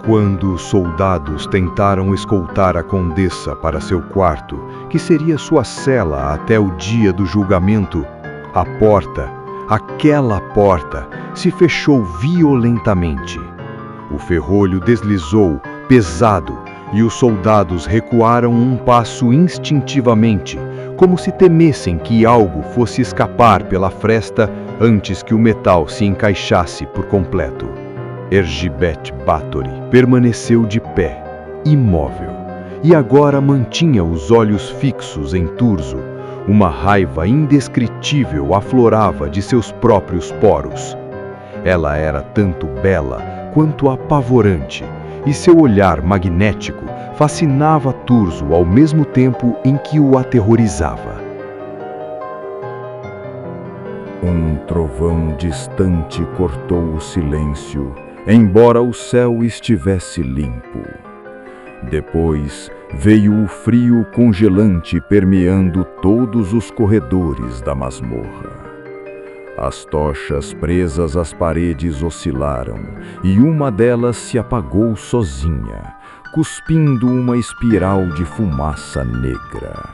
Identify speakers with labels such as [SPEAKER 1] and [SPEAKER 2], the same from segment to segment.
[SPEAKER 1] Quando os soldados tentaram escoltar a condessa para seu quarto, que seria sua cela até o dia do julgamento, a porta, aquela porta, se fechou violentamente. O ferrolho deslizou, pesado, e os soldados recuaram um passo instintivamente, como se temessem que algo fosse escapar pela fresta antes que o metal se encaixasse por completo. Erzsébet Báthory permaneceu de pé, imóvel, e agora mantinha os olhos fixos em Thurzo. Uma raiva indescritível aflorava de seus próprios poros. Ela era tanto bela quanto apavorante, e seu olhar magnético fascinava Thurzo ao mesmo tempo em que o aterrorizava.
[SPEAKER 2] Um trovão distante cortou o silêncio, embora o céu estivesse limpo. Depois veio o frio congelante permeando todos os corredores da masmorra. As tochas presas às paredes oscilaram, e uma delas se apagou sozinha, cuspindo uma espiral de fumaça negra.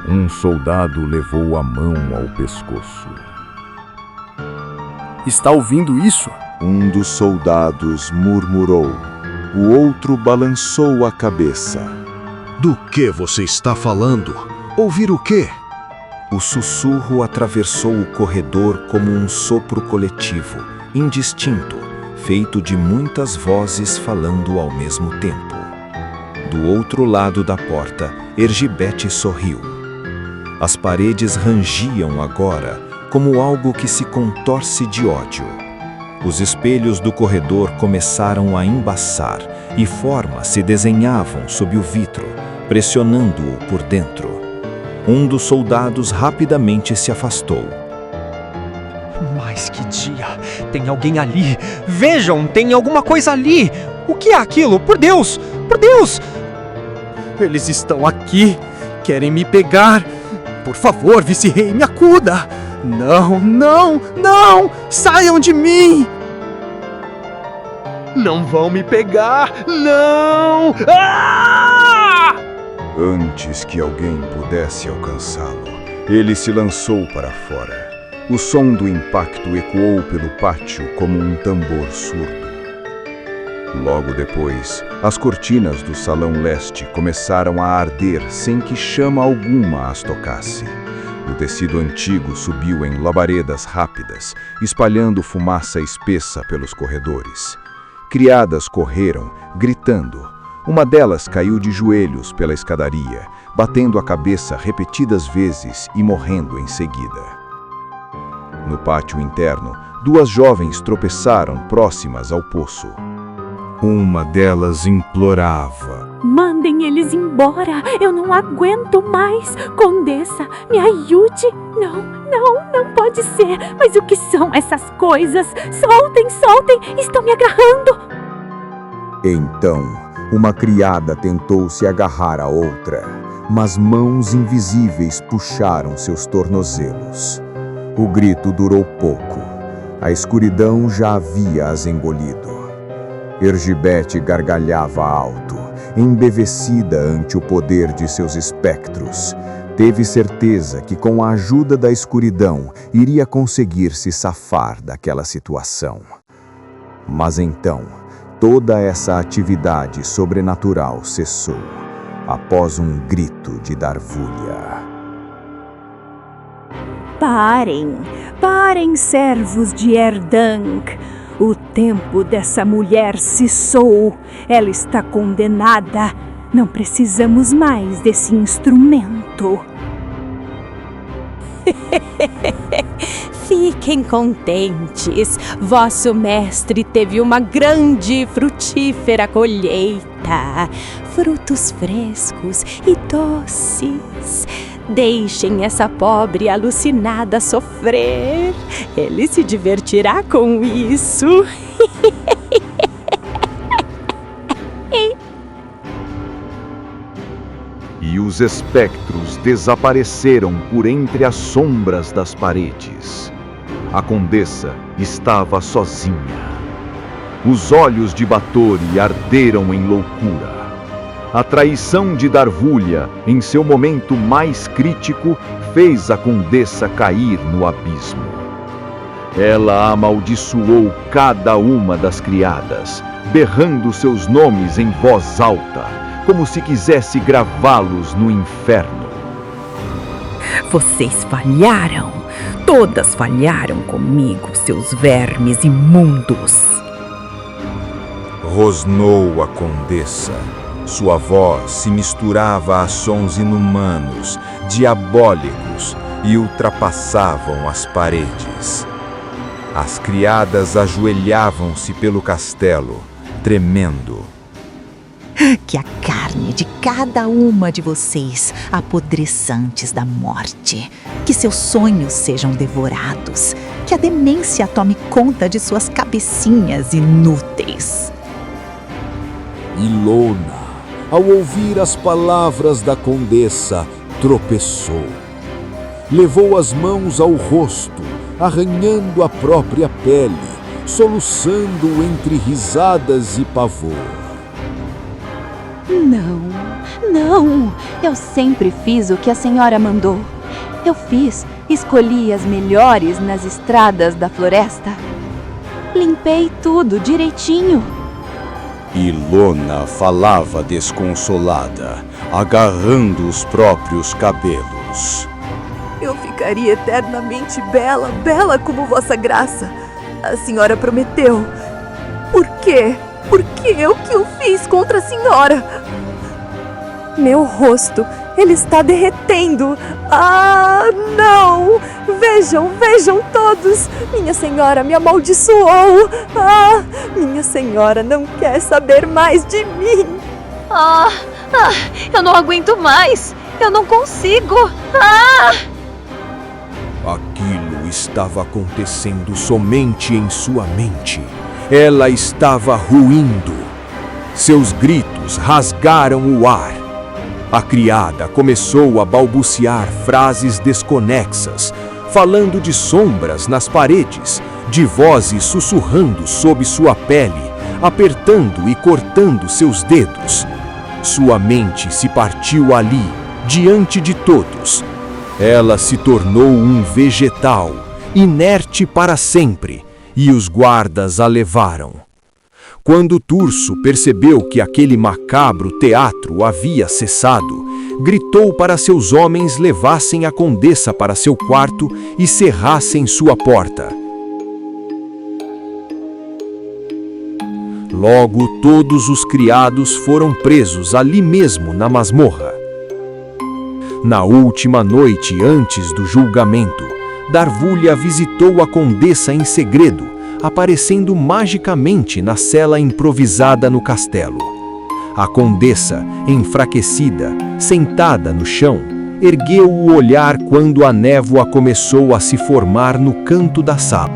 [SPEAKER 2] Um soldado levou a mão ao pescoço.
[SPEAKER 3] Está ouvindo isso?
[SPEAKER 4] Um dos soldados murmurou. O outro balançou a cabeça.
[SPEAKER 5] Do que você está falando? Ouvir o quê?
[SPEAKER 6] O sussurro atravessou o corredor como um sopro coletivo, indistinto, feito de muitas vozes falando ao mesmo tempo. Do outro lado da porta, Erzsébet sorriu. As paredes rangiam agora, como algo que se contorce de ódio. Os espelhos do corredor começaram a embaçar e formas se desenhavam sob o vidro, pressionando-o por dentro. Um dos soldados rapidamente se afastou.
[SPEAKER 7] Mas que dia! Tem alguém ali! Vejam, tem alguma coisa ali! O que é aquilo? Por Deus! Por Deus!
[SPEAKER 3] Eles estão aqui! Querem me pegar! Por favor, vice-rei, me acuda! Não, não, não! Saiam de mim!
[SPEAKER 8] Não vão me pegar! Não! Ah!
[SPEAKER 2] Antes que alguém pudesse alcançá-lo, ele se lançou para fora. O som do impacto ecoou pelo pátio como um tambor surdo. Logo depois, as cortinas do salão leste começaram a arder sem que chama alguma as tocasse. O tecido antigo subiu em labaredas rápidas, espalhando fumaça espessa pelos corredores. Criadas correram, gritando. Uma delas caiu de joelhos pela escadaria, batendo a cabeça repetidas vezes e morrendo em seguida. No pátio interno, duas jovens tropeçaram próximas ao poço. Uma delas implorava.
[SPEAKER 9] Mandem eles embora! Eu não aguento mais! Condessa, me ajude! Não pode ser! Mas o que são essas coisas? Soltem, soltem! Estão me agarrando!
[SPEAKER 10] Então, uma criada tentou se agarrar à outra, mas mãos invisíveis puxaram seus tornozelos. O grito durou pouco. A escuridão já havia as engolido. Erzsébet gargalhava alto, embevecida ante o poder de seus espectros. Teve certeza que, com a ajuda da escuridão, iria conseguir se safar daquela situação. Mas então, toda essa atividade sobrenatural cessou, após um grito de Darvúlia.
[SPEAKER 9] Parem, servos de Erdanc! O tempo dessa mulher cessou. Ela está condenada. Não precisamos mais desse instrumento.
[SPEAKER 11] Fiquem contentes. Vosso mestre teve uma grande e frutífera colheita. Frutos frescos e doces. Deixem essa pobre alucinada sofrer. Ele se divertirá com isso.
[SPEAKER 1] E os espectros desapareceram por entre as sombras das paredes. A condessa estava sozinha. Os olhos de Báthory arderam em loucura. A traição de Darvúlia, em seu momento mais crítico, fez a condessa cair no abismo. Ela amaldiçoou cada uma das criadas, berrando seus nomes em voz alta, como se quisesse gravá-los no inferno.
[SPEAKER 9] Vocês falharam. Todas falharam comigo, seus vermes imundos.
[SPEAKER 6] Rosnou a condessa. Sua voz se misturava a sons inumanos, diabólicos, e ultrapassavam as paredes. As criadas ajoelhavam-se pelo castelo, tremendo.
[SPEAKER 12] Que a carne de cada uma de vocês apodreça antes da morte. Que seus sonhos sejam devorados. Que a demência tome conta de suas cabecinhas inúteis.
[SPEAKER 4] Ilona, ao ouvir as palavras da condessa, tropeçou. Levou as mãos ao rosto, arranhando a própria pele, soluçando entre risadas e pavor.
[SPEAKER 13] Não, eu sempre fiz o que a senhora mandou. Escolhi as melhores nas estradas da floresta. Limpei tudo direitinho.
[SPEAKER 10] Ilona falava desconsolada, agarrando os próprios cabelos.
[SPEAKER 14] Eu ficaria eternamente bela como vossa graça. A senhora prometeu. Por quê? Por que eu que eu fiz contra a senhora? Meu rosto, ele está derretendo. Ah, não! Vejam todos! Minha senhora me amaldiçoou! Ah, minha senhora não quer saber mais de mim!
[SPEAKER 13] Eu não aguento mais! Eu não consigo!
[SPEAKER 4] Aquilo estava acontecendo somente em sua mente. Ela estava ruindo. Seus gritos rasgaram o ar. A criada começou a balbuciar frases desconexas, falando de sombras nas paredes, de vozes sussurrando sob sua pele, apertando e cortando seus dedos. Sua mente se partiu ali, diante de todos. Ela se tornou um vegetal, inerte para sempre, e os guardas a levaram. Quando Turso percebeu que aquele macabro teatro havia cessado, gritou para seus homens levassem a condessa para seu quarto e cerrassem sua porta. Logo, todos os criados foram presos ali mesmo na masmorra. Na última noite antes do julgamento, Darvúlia visitou a condessa em segredo, aparecendo magicamente na cela improvisada no castelo. A condessa, enfraquecida, sentada no chão, ergueu o olhar quando a névoa começou a se formar no canto da sala.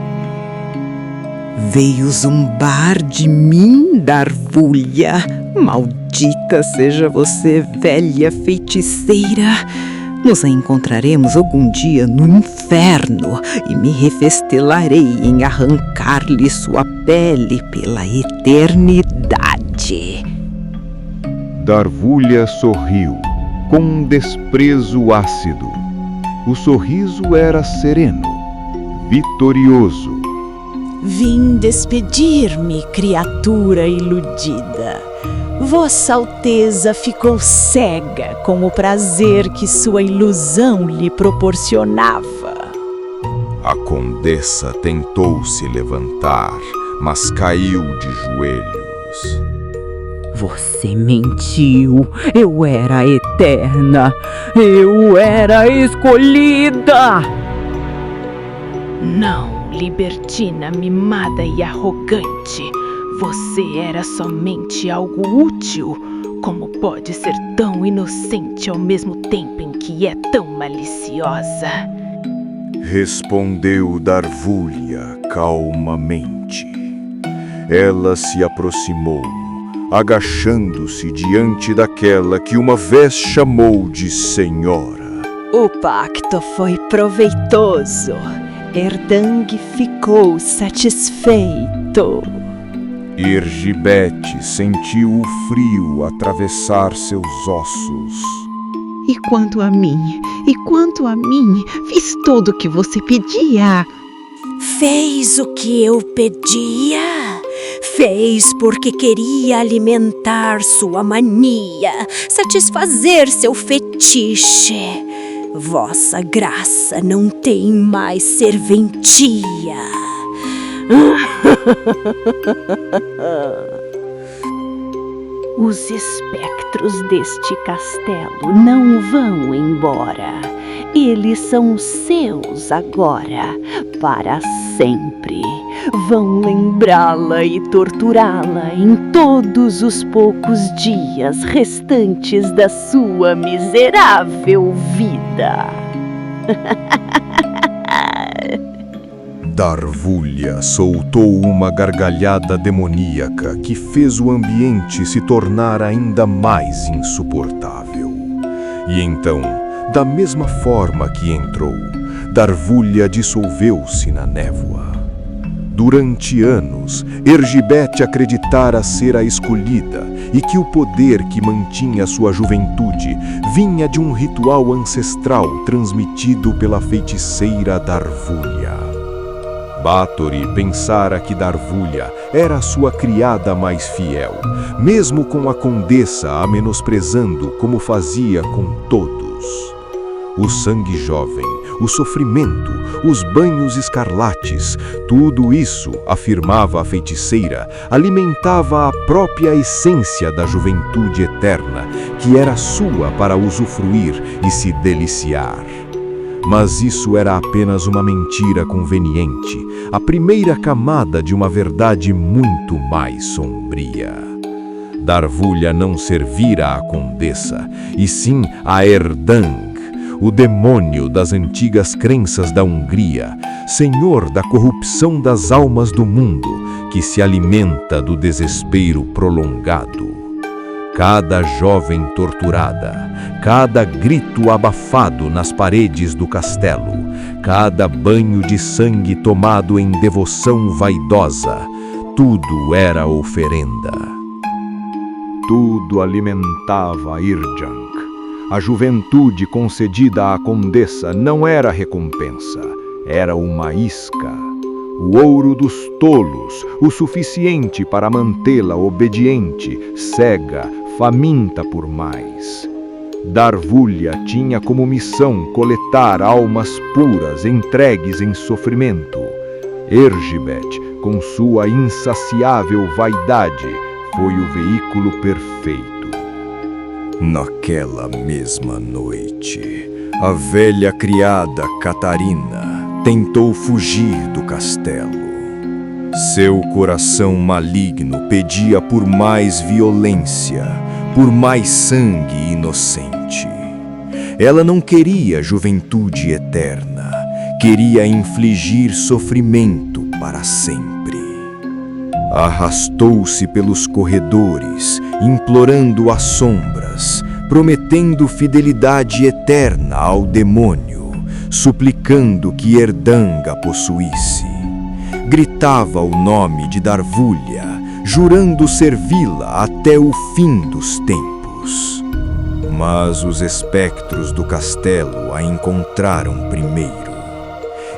[SPEAKER 15] Veio zombar de mim, Darvúlia. Maldita seja você, velha feiticeira. Nos encontraremos algum dia no inferno e me refestelarei em arrancar-lhe sua pele pela eternidade.
[SPEAKER 1] Darvúlia sorriu, com um desprezo ácido. O sorriso era sereno, vitorioso.
[SPEAKER 11] Vim despedir-me, criatura iludida. Vossa Alteza ficou cega com o prazer que sua ilusão lhe proporcionava.
[SPEAKER 6] A condessa tentou se levantar, mas caiu de joelhos.
[SPEAKER 9] Você mentiu. Eu era eterna. Eu era escolhida.
[SPEAKER 16] Não, libertina, mimada e arrogante. Você era somente algo útil. Como pode ser tão inocente ao mesmo tempo em que é tão maliciosa?
[SPEAKER 2] Respondeu Darvúlia calmamente. Ela se aproximou, agachando-se diante daquela que uma vez chamou de senhora.
[SPEAKER 11] O pacto foi proveitoso. Erdang ficou satisfeito.
[SPEAKER 2] Ergibete sentiu o frio atravessar seus ossos.
[SPEAKER 15] E quanto a mim, fiz tudo o que você pedia.
[SPEAKER 9] Fez o que eu pedia? Fez porque queria alimentar sua mania, satisfazer seu fetiche. Vossa graça não tem mais serventia.
[SPEAKER 16] Os espectros deste castelo não vão embora. Eles são seus agora, para sempre. Vão lembrá-la e torturá-la em todos os poucos dias restantes da sua miserável vida.
[SPEAKER 2] Darvulha soltou uma gargalhada demoníaca que fez o ambiente se tornar ainda mais insuportável. E então, da mesma forma que entrou, Darvulha dissolveu-se na névoa. Durante anos, Ergibete acreditara ser a escolhida e que o poder que mantinha sua juventude vinha de um ritual ancestral transmitido pela feiticeira Darvulha. Báthory pensara que Darvulha era sua criada mais fiel, mesmo com a condessa a menosprezando como fazia com todos. O sangue jovem, o sofrimento, os banhos escarlates, tudo isso, afirmava a feiticeira, alimentava a própria essência da juventude eterna, que era sua para usufruir e se deliciar. Mas isso era apenas uma mentira conveniente, a primeira camada de uma verdade muito mais sombria. Darvulha não servira à condessa, e sim a Erdang, o demônio das antigas crenças da Hungria, senhor da corrupção das almas do mundo, que se alimenta do desespero prolongado. Cada jovem torturada, cada grito abafado nas paredes do castelo, cada banho de sangue tomado em devoção vaidosa, tudo era oferenda.
[SPEAKER 1] Tudo alimentava Irjank. A juventude concedida à condessa não era recompensa, era uma isca. O ouro dos tolos, o suficiente para mantê-la obediente, cega, faminta por mais. Darvulha tinha como missão coletar almas puras entregues em sofrimento. Ergibete, com sua insaciável vaidade, foi o veículo perfeito.
[SPEAKER 6] Naquela mesma noite, a velha criada Catarina tentou fugir do castelo. Seu coração maligno pedia por mais violência, por mais sangue inocente. Ela não queria juventude eterna, queria infligir sofrimento para sempre. Arrastou-se pelos corredores, implorando as sombras, prometendo fidelidade eterna ao demônio, suplicando que Erdang a possuísse. Gritava o nome de Darvulha, jurando servi-la até o fim dos tempos. Mas os espectros do castelo a encontraram primeiro.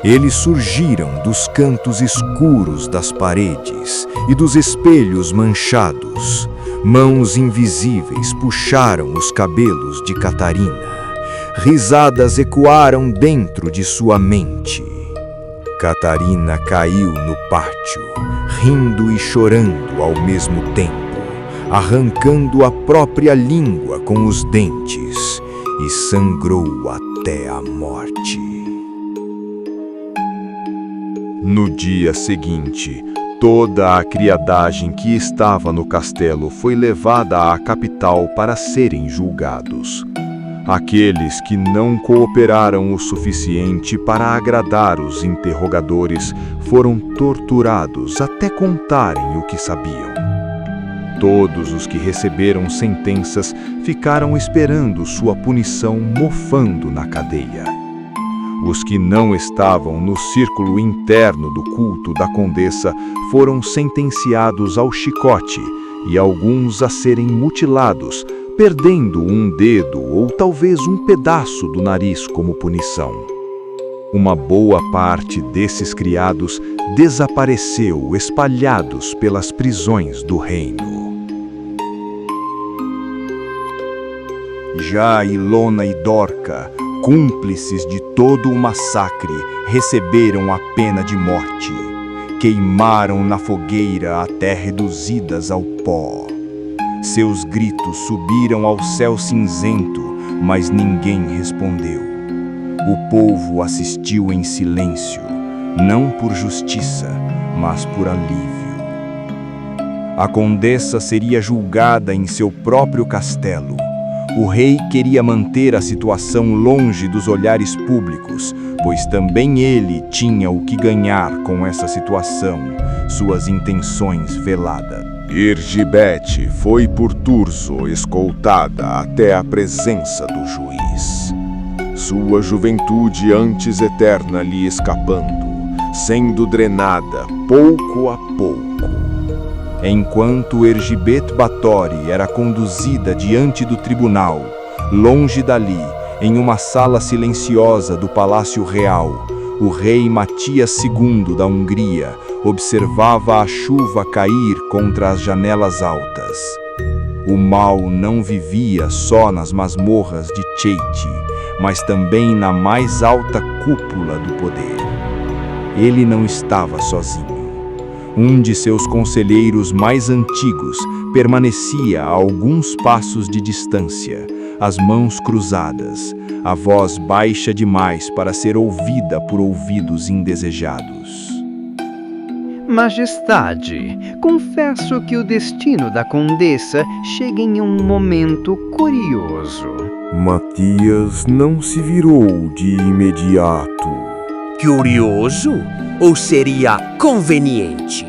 [SPEAKER 6] Eles surgiram dos cantos escuros das paredes e dos espelhos manchados. Mãos invisíveis puxaram os cabelos de Catarina. Risadas ecoaram dentro de sua mente. Catarina caiu no pátio, rindo e chorando ao mesmo tempo, arrancando a própria língua com os dentes, e sangrou até a morte.
[SPEAKER 2] No dia seguinte, toda a criadagem que estava no castelo foi levada à capital para serem julgados. Aqueles que não cooperaram o suficiente para agradar os interrogadores foram torturados até contarem o que sabiam. Todos os que receberam sentenças ficaram esperando sua punição mofando na cadeia. Os que não estavam no círculo interno do culto da condessa foram sentenciados ao chicote e alguns a serem mutilados, perdendo um dedo ou talvez um pedaço do nariz como punição. Uma boa parte desses criados desapareceu espalhados pelas prisões do reino. Já Ilona e Dorca, cúmplices de todo o massacre, receberam a pena de morte. Queimaram na fogueira até reduzidas ao pó. Seus gritos subiram ao céu cinzento, mas ninguém respondeu. O povo assistiu em silêncio, não por justiça, mas por alívio. A condessa seria julgada em seu próprio castelo. O rei queria manter a situação longe dos olhares públicos, pois também ele tinha o que ganhar com essa situação, suas intenções veladas. Ergibete foi por Turso escoltada até a presença do juiz. Sua juventude antes eterna lhe escapando, sendo drenada pouco a pouco. Enquanto Ergibet Báthory era conduzida diante do tribunal, longe dali, em uma sala silenciosa do Palácio Real, o rei Matias II da Hungria observava a chuva cair contra as janelas altas. O mal não vivia só nas masmorras de Cheite, mas também na mais alta cúpula do poder. Ele não estava sozinho. Um de seus conselheiros mais antigos permanecia a alguns passos de distância, as mãos cruzadas, a voz baixa demais para ser ouvida por ouvidos indesejados.
[SPEAKER 17] Majestade, confesso que o destino da condessa chega em um momento curioso.
[SPEAKER 2] Matias não se virou de imediato.
[SPEAKER 18] Curioso? Ou seria conveniente?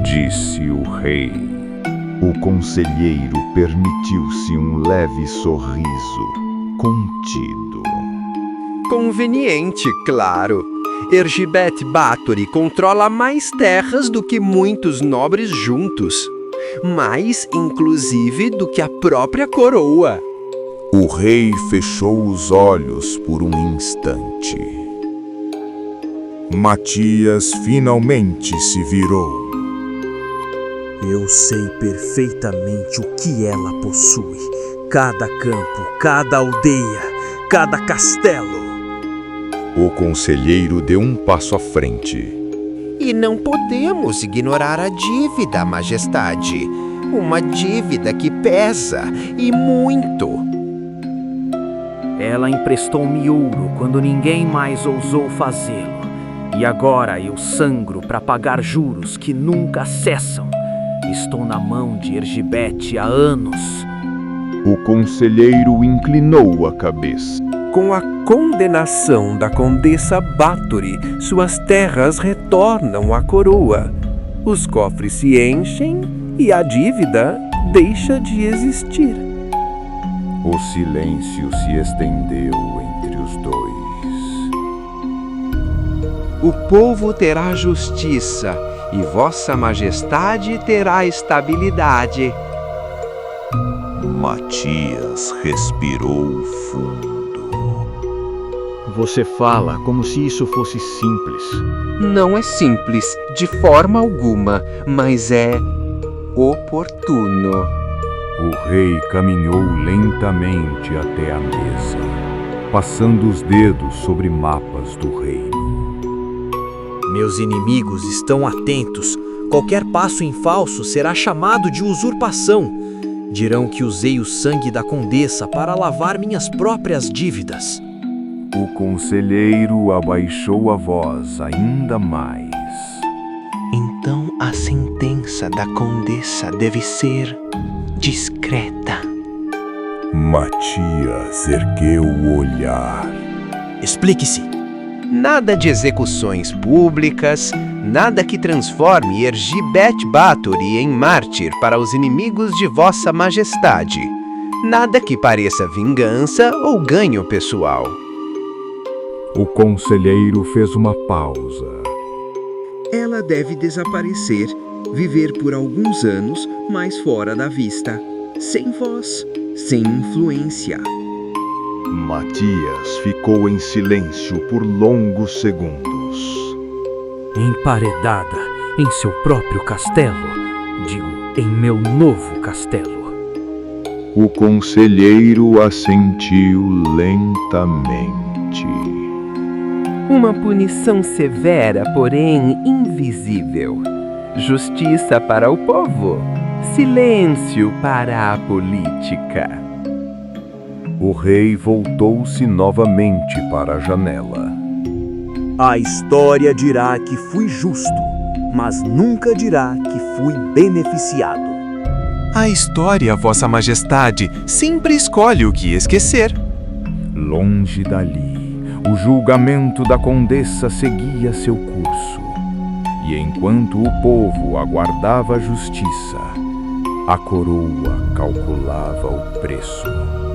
[SPEAKER 1] Disse o rei. O conselheiro permitiu-se um leve sorriso, contido.
[SPEAKER 18] Conveniente, claro. Ergibet Báthory controla mais terras do que muitos nobres juntos. Mais, inclusive, do que a própria coroa.
[SPEAKER 2] O rei fechou os olhos por um instante. Matias finalmente se virou.
[SPEAKER 19] Eu sei perfeitamente o que ela possui. Cada campo, cada aldeia, cada castelo.
[SPEAKER 2] O conselheiro deu um passo à frente.
[SPEAKER 18] E não podemos ignorar a dívida, Majestade. Uma dívida que pesa, e muito.
[SPEAKER 19] Ela emprestou-me ouro quando ninguém mais ousou fazê-lo. E agora eu sangro para pagar juros que nunca cessam. Estou na mão de Ergibete há anos.
[SPEAKER 1] O conselheiro inclinou a cabeça.
[SPEAKER 18] Com a condenação da condessa Báthory, suas terras retornam à coroa. Os cofres se enchem e a dívida deixa de existir.
[SPEAKER 2] O silêncio se estendeu entre os dois.
[SPEAKER 18] O povo terá justiça e Vossa Majestade terá estabilidade.
[SPEAKER 2] Matias respirou fundo.
[SPEAKER 3] Você fala como se isso fosse simples.
[SPEAKER 18] Não é simples, de forma alguma, mas é oportuno.
[SPEAKER 1] O rei caminhou lentamente até a mesa, passando os dedos sobre mapas do reino.
[SPEAKER 3] Meus inimigos estão atentos. Qualquer passo em falso será chamado de usurpação. Dirão que usei o sangue da condessa para lavar minhas próprias dívidas.
[SPEAKER 1] O conselheiro abaixou a voz ainda mais.
[SPEAKER 18] Então a sentença da condessa deve ser discreta.
[SPEAKER 2] Matias ergueu o olhar.
[SPEAKER 3] Explique-se.
[SPEAKER 18] Nada de execuções públicas, nada que transforme Ergibet Báthory em mártir para os inimigos de Vossa Majestade. Nada que pareça vingança ou ganho pessoal.
[SPEAKER 2] O conselheiro fez uma pausa.
[SPEAKER 20] Ela deve desaparecer, viver por alguns anos mais fora da vista, sem voz, sem influência.
[SPEAKER 1] Matias ficou em silêncio por longos segundos.
[SPEAKER 19] Emparedada em seu próprio castelo, digo, em meu novo castelo.
[SPEAKER 1] O conselheiro assentiu lentamente.
[SPEAKER 18] Uma punição severa, porém invisível. Justiça para o povo, silêncio para a política.
[SPEAKER 2] O rei voltou-se novamente para a janela.
[SPEAKER 3] A história dirá que fui justo, mas nunca dirá que fui beneficiado.
[SPEAKER 21] A história, Vossa Majestade, sempre escolhe o que esquecer.
[SPEAKER 2] Longe dali, o julgamento da condessa seguia seu curso. E enquanto o povo aguardava a justiça, a coroa calculava o preço.